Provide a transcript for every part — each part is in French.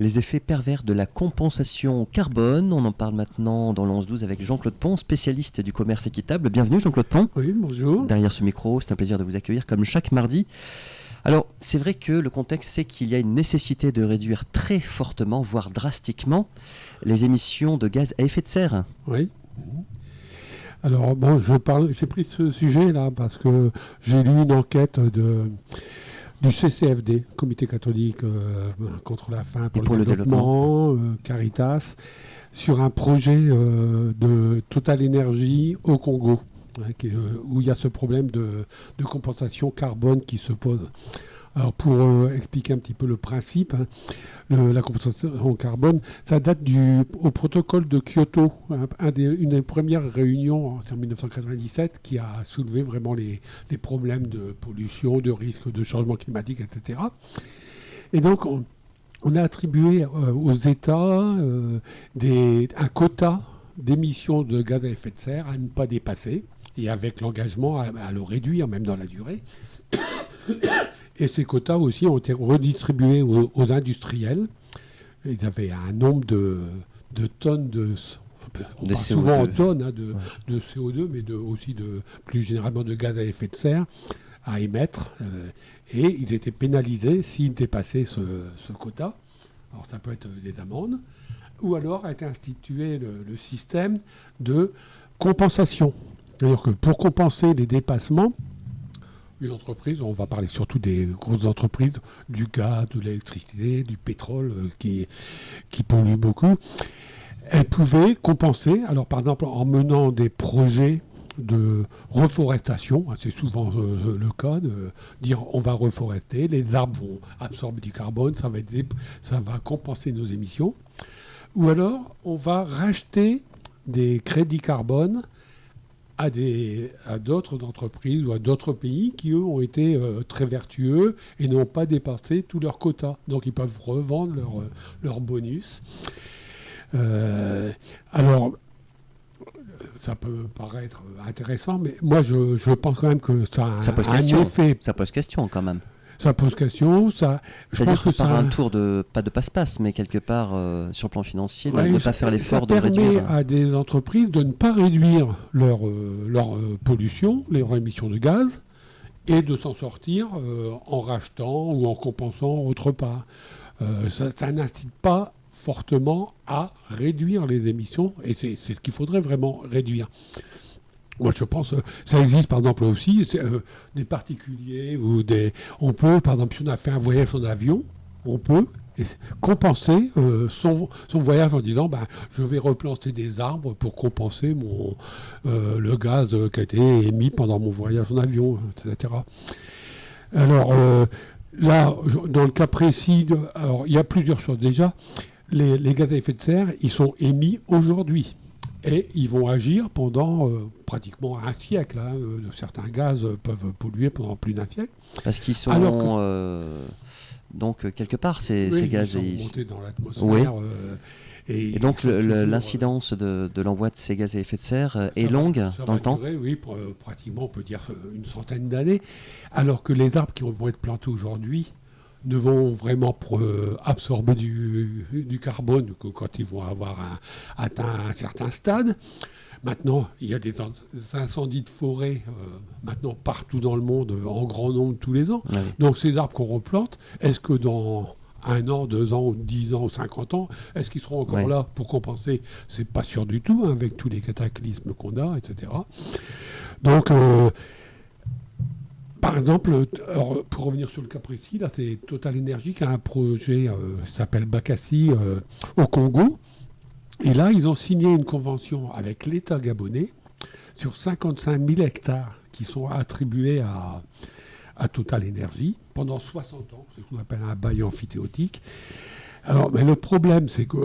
Les effets pervers de la compensation carbone. On en parle maintenant dans le 11-12 avec Jean-Claude Pont, spécialiste du commerce équitable. Bienvenue Jean-Claude Pont. Oui, bonjour. Derrière ce micro, c'est un plaisir de vous accueillir comme chaque mardi. Alors, c'est vrai que le contexte, c'est qu'il y a une nécessité de réduire très fortement, voire drastiquement, les émissions de gaz à effet de serre. Oui. Alors, bon, j'ai pris ce sujet-là parce que j'ai lu une enquête du CCFD, Comité catholique contre la faim pour le développement, Caritas, sur un projet de Total Energy au Congo, où il y a ce problème de compensation carbone qui se pose. Alors pour expliquer un petit peu le principe, la compensation carbone, ça date au protocole de Kyoto, une des premières réunions en 1997 qui a soulevé vraiment les problèmes de pollution, de risque de changement climatique, etc. Et donc on a attribué aux États un quota d'émissions de gaz à effet de serre à ne pas dépasser, et avec l'engagement à le réduire même dans la durée. Et ces quotas aussi ont été redistribués aux industriels. Ils avaient un nombre de tonnes on parle souvent en tonnes de CO2, mais aussi plus généralement de gaz à effet de serre à émettre. Et ils étaient pénalisés s'ils dépassaient ce quota. Alors ça peut être des amendes. Ou alors a été institué le système de compensation. C'est-à-dire que pour compenser les dépassements, une entreprise, on va parler surtout des grosses entreprises, du gaz, de l'électricité, du pétrole qui polluent beaucoup, elles pouvaient compenser, alors par exemple en menant des projets de reforestation, c'est souvent le cas, de dire on va reforester, les arbres vont absorber du carbone, ça va compenser nos émissions, ou alors on va racheter des crédits carbone à d'autres entreprises ou à d'autres pays qui, eux, ont été très vertueux et n'ont pas dépassé tous leurs quotas. Donc, ils peuvent revendre leur bonus. Alors, ça peut paraître intéressant, mais moi, je pense quand même que ça a un effet. Ça pose question, quand même. Ça pose question. C'est-à-dire que par un tour pas de passe-passe, mais quelque part, sur le plan financier, de ne pas faire l'effort de réduire. Ça permet à des entreprises de ne pas réduire leur pollution, leur émissions de gaz, et de s'en sortir en rachetant ou en compensant autre part. Ça n'incite pas fortement à réduire les émissions, et c'est ce qu'il faudrait vraiment réduire. Moi, je pense ça existe, par exemple, aussi, des particuliers on peut, par exemple, si on a fait un voyage en avion, on peut compenser son voyage en disant je vais replanter des arbres pour compenser le gaz qui a été émis pendant mon voyage en avion, etc. Alors, là, dans le cas précis, il y a plusieurs choses. Déjà, les gaz à effet de serre, ils sont émis aujourd'hui. Et ils vont agir pendant pratiquement un siècle. Certains gaz peuvent polluer pendant plus d'un siècle. Parce qu'ils sont donc quelque part ces gaz. Ils sont montés dans l'atmosphère. Oui. Et donc l'incidence de l'envoi de ces gaz à effet de serre est longue dans le temps. Oui, pratiquement on peut dire une centaine d'années. Alors que les arbres qui vont être plantés aujourd'hui ne vont vraiment absorber du carbone que quand ils vont avoir atteint un certain stade. Maintenant, il y a des incendies de forêt maintenant partout dans le monde, en grand nombre tous les ans. Oui. Donc ces arbres qu'on replante, est-ce que dans 1 an, 2 ans, 10 ans ou 50 ans, est-ce qu'ils seront encore là pour compenser ? C'est pas sûr du tout, avec tous les cataclysmes qu'on a, etc. Donc... par exemple, pour revenir sur le cas précis, là, c'est Total Energy qui a un projet qui s'appelle Bakassi au Congo. Et là, ils ont signé une convention avec l'État gabonais sur 55 000 hectares qui sont attribués à Total Energy pendant 60 ans. C'est ce qu'on appelle un bail amphithéotique. Alors, mais le problème, c'est que...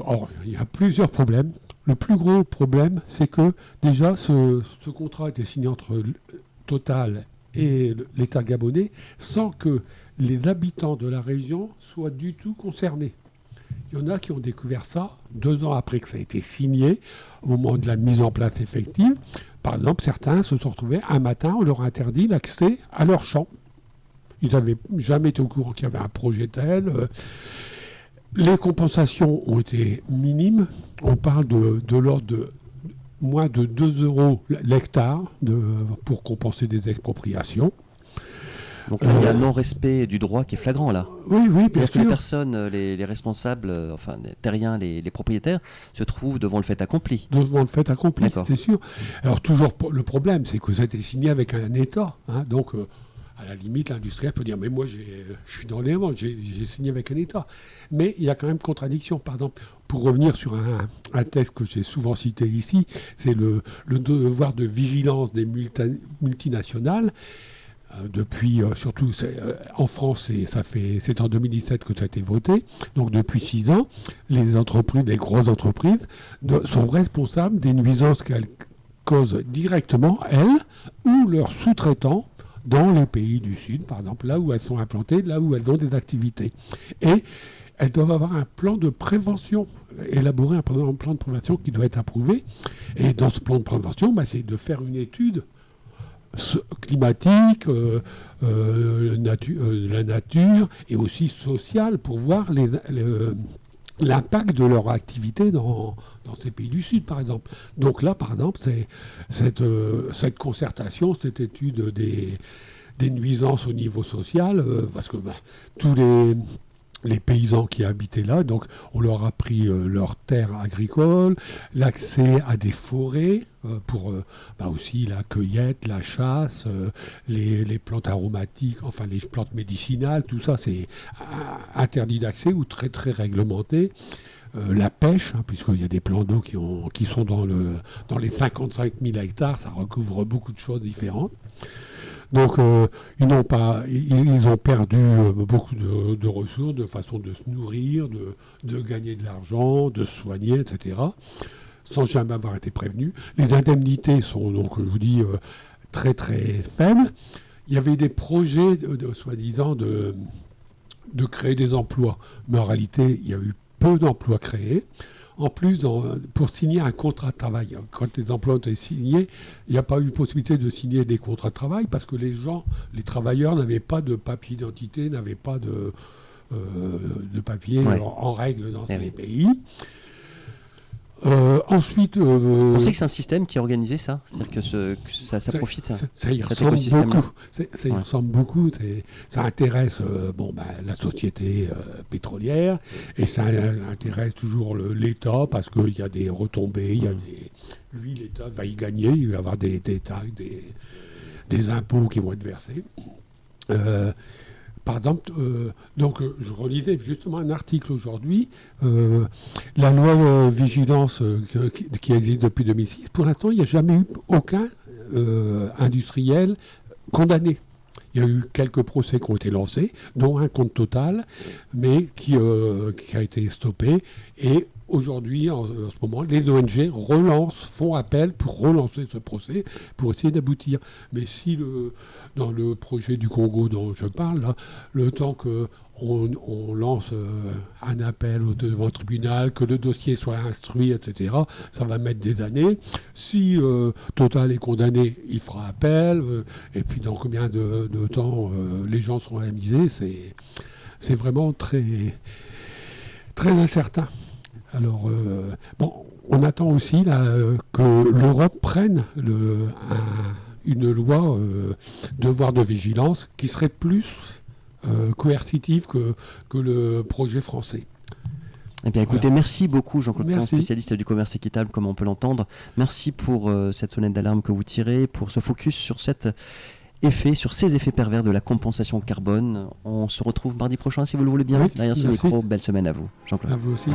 il y a plusieurs problèmes. Le plus gros problème, c'est que déjà, ce contrat a été signé entre Total et l'État gabonais sans que les habitants de la région soient du tout concernés. Il y en a qui ont découvert ça 2 ans après que ça a été signé, au moment de la mise en place effective. Par exemple, certains se sont retrouvés un matin, on leur a interdit l'accès à leur champ. Ils n'avaient jamais été au courant qu'il y avait un projet tel. les compensations ont été minimes. On parle de l'ordre de moins de 2 euros l'hectare pour compenser des expropriations. Donc il y a un non-respect du droit qui est flagrant là. Oui, bien C'est-à-dire que sûr. les personnes, les responsables, enfin les terriens, les propriétaires, se trouvent devant le fait accompli. Devant le fait accompli, D'accord. c'est sûr. Alors toujours, le problème, c'est que ça a été signé avec un État. Donc, à la limite, l'industriel peut dire, mais moi, je suis dans l'élément, j'ai signé avec un État. Mais il y a quand même contradiction. Par exemple, pour revenir sur un texte que j'ai souvent cité ici, c'est le devoir de vigilance des multinationales. Depuis, surtout en France, c'est en 2017 que ça a été voté. Donc depuis 6 ans, les grosses entreprises, sont responsables des nuisances qu'elles causent directement, elles, ou leurs sous-traitants, dans les pays du Sud, par exemple, là où elles sont implantées, là où elles ont des activités. Et elles doivent avoir un plan de prévention, élaborer un plan de prévention qui doit être approuvé. Et dans ce plan de prévention, c'est de faire une étude climatique, la nature et aussi sociale pour voir l'impact de leur activité dans ces pays du Sud, par exemple. Donc là, par exemple, c'est cette concertation, cette étude des nuisances au niveau social, parce que tous les paysans qui habitaient là, donc on leur a pris leurs terres agricoles, l'accès à des forêts pour aussi la cueillette, la chasse, les plantes aromatiques, enfin les plantes médicinales, tout ça c'est interdit d'accès ou très très réglementé. La pêche, puisqu'il y a des plans d'eau qui sont dans les 55 000 hectares, ça recouvre beaucoup de choses différentes. Donc ils ont perdu beaucoup de ressources, de façon de se nourrir, de gagner de l'argent, de se soigner, etc., sans jamais avoir été prévenus. Les indemnités sont donc, je vous dis, très très faibles. Il y avait des projets soi-disant de créer des emplois, mais en réalité, il y a eu peu d'emplois créés. En plus, pour signer un contrat de travail, quand les emplois ont été signés, il n'y a pas eu possibilité de signer des contrats de travail parce que les travailleurs n'avaient pas de papier d'identité, n'avaient pas de papier en règle dans ces pays. Ensuite, Vous pensez que c'est un système qui est organisé, ça? C'est-à-dire que ça profite ça y ressemble beaucoup. Ça y ressemble beaucoup. Ça intéresse la société pétrolière et ça intéresse toujours l'État parce qu'il y a des retombées. Lui, l'État va y gagner. Il va y avoir des taxes, des impôts qui vont être versés. Par exemple, je relisais justement un article aujourd'hui, la loi vigilance qui existe depuis 2006. Pour l'instant, il n'y a jamais eu aucun industriel condamné. Il y a eu quelques procès qui ont été lancés, dont un contre Total, mais qui a été stoppé. Et aujourd'hui, en ce moment, les ONG font appel pour relancer ce procès, pour essayer d'aboutir. Mais si dans le projet du Congo dont je parle, là, le temps qu'on lance un appel devant le tribunal, que le dossier soit instruit, etc., ça va mettre des années. Si Total est condamné, il fera appel. Et puis dans combien de temps les gens seront indemnisés, c'est vraiment très, très incertain. Alors, on attend aussi que l'Europe prenne une loi devoir de vigilance qui serait plus coercitive que le projet français. Eh bien, écoutez, merci beaucoup Jean-Claude Plon, Merci. spécialiste du commerce équitable, comme on peut l'entendre. Merci pour cette sonnette d'alarme que vous tirez, pour ce focus sur ces effets pervers de la compensation carbone. On se retrouve mardi prochain, si vous le voulez bien. Oui, Derrière ce merci. micro, belle semaine à vous, Jean-Claude. À vous aussi.